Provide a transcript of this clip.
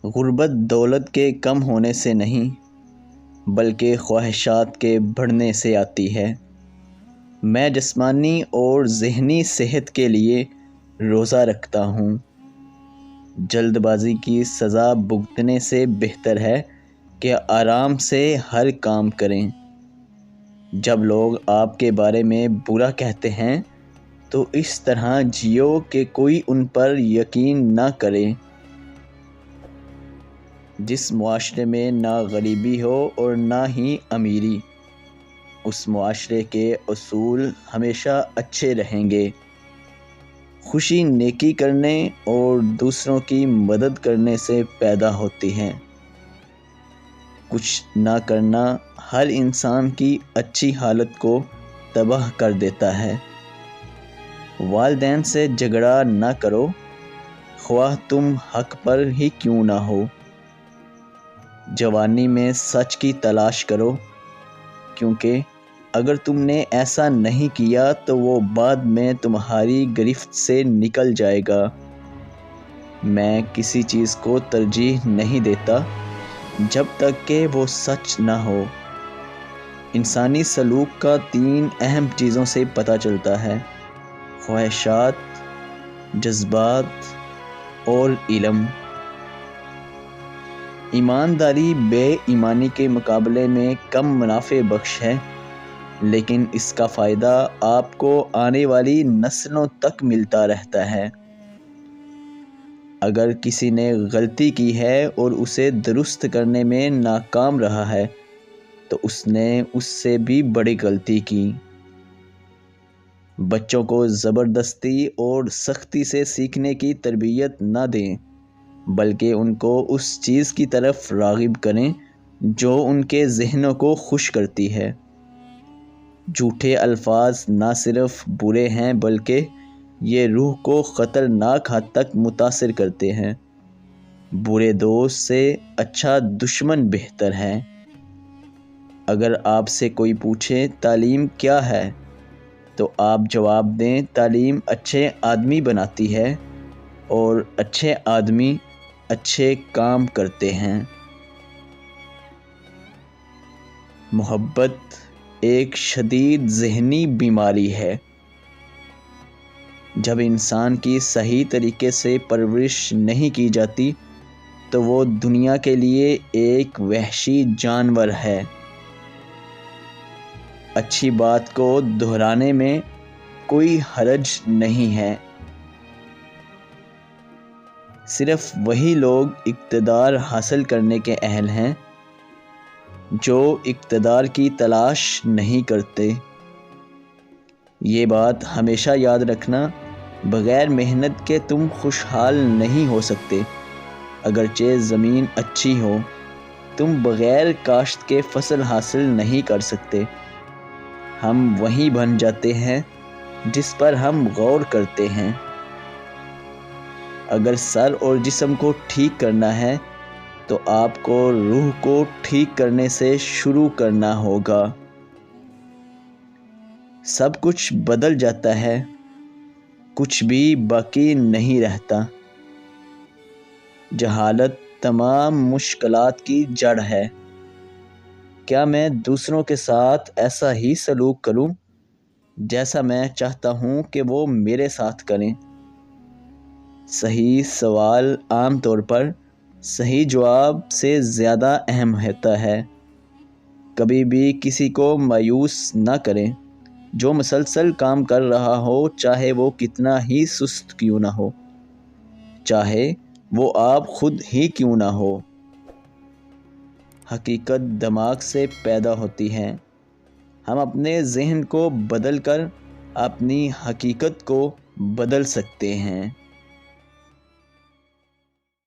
غربت دولت کے کم ہونے سے نہیں بلکہ خواہشات کے بڑھنے سے آتی ہے۔ میں جسمانی اور ذہنی صحت کے لیے روزہ رکھتا ہوں۔ جلد بازی کی سزا بھگتنے سے بہتر ہے کہ آرام سے ہر کام کریں۔ جب لوگ آپ کے بارے میں برا کہتے ہیں تو اس طرح جیو کہ کوئی ان پر یقین نہ کرے۔ جس معاشرے میں نہ غریبی ہو اور نہ ہی امیری، اس معاشرے کے اصول ہمیشہ اچھے رہیں گے۔ خوشی نیکی کرنے اور دوسروں کی مدد کرنے سے پیدا ہوتی ہے۔ کچھ نہ کرنا ہر انسان کی اچھی حالت کو تباہ کر دیتا ہے۔ والدین سے جھگڑا نہ کرو، خواہ تم حق پر ہی کیوں نہ ہو۔ جوانی میں سچ کی تلاش کرو، کیونکہ اگر تم نے ایسا نہیں کیا تو وہ بعد میں تمہاری گرفت سے نکل جائے گا۔ میں کسی چیز کو ترجیح نہیں دیتا جب تک کہ وہ سچ نہ ہو۔ انسانی سلوک کا 3 اہم چیزوں سے پتہ چلتا ہے: خواہشات، جذبات اور علم۔ ایمانداری بے ایمانی کے مقابلے میں کم منافع بخش ہے، لیکن اس کا فائدہ آپ کو آنے والی نسلوں تک ملتا رہتا ہے۔ اگر کسی نے غلطی کی ہے اور اسے درست کرنے میں ناکام رہا ہے تو اس نے اس سے بھی بڑی غلطی کی۔ بچوں کو زبردستی اور سختی سے سیکھنے کی تربیت نہ دیں، بلکہ ان کو اس چیز کی طرف راغب کریں جو ان کے ذہنوں کو خوش کرتی ہے۔ جھوٹے الفاظ نہ صرف برے ہیں بلکہ یہ روح کو خطرناک حد تک متاثر کرتے ہیں۔ برے دوست سے اچھا دشمن بہتر ہے۔ اگر آپ سے کوئی پوچھے تعلیم کیا ہے تو آپ جواب دیں، تعلیم اچھے آدمی بناتی ہے اور اچھے آدمی اچھے کام کرتے ہیں۔ محبت ایک شدید ذہنی بیماری ہے۔ جب انسان کی صحیح طریقے سے پرورش نہیں کی جاتی تو وہ دنیا کے لیے ایک وحشی جانور ہے۔ اچھی بات کو دہرانے میں کوئی حرج نہیں ہے۔ صرف وہی لوگ اقتدار حاصل کرنے کے اہل ہیں جو اقتدار کی تلاش نہیں کرتے۔ یہ بات ہمیشہ یاد رکھنا، بغیر محنت کے تم خوشحال نہیں ہو سکتے۔ اگرچہ زمین اچھی ہو، تم بغیر کاشت کے فصل حاصل نہیں کر سکتے۔ ہم وہی بن جاتے ہیں جس پر ہم غور کرتے ہیں۔ اگر سر اور جسم کو ٹھیک کرنا ہے تو آپ کو روح کو ٹھیک کرنے سے شروع کرنا ہوگا۔ سب کچھ بدل جاتا ہے، کچھ بھی باقی نہیں رہتا۔ جہالت تمام مشکلات کی جڑ ہے۔ کیا میں دوسروں کے ساتھ ایسا ہی سلوک کروں جیسا میں چاہتا ہوں کہ وہ میرے ساتھ کریں؟ صحیح سوال عام طور پر صحیح جواب سے زیادہ اہم ہوتا ہے۔ کبھی بھی کسی کو مایوس نہ کریں جو مسلسل کام کر رہا ہو، چاہے وہ کتنا ہی سست کیوں نہ ہو، چاہے وہ آپ خود ہی کیوں نہ ہو۔ حقیقت دماغ سے پیدا ہوتی ہے۔ ہم اپنے ذہن کو بدل کر اپنی حقیقت کو بدل سکتے ہیں۔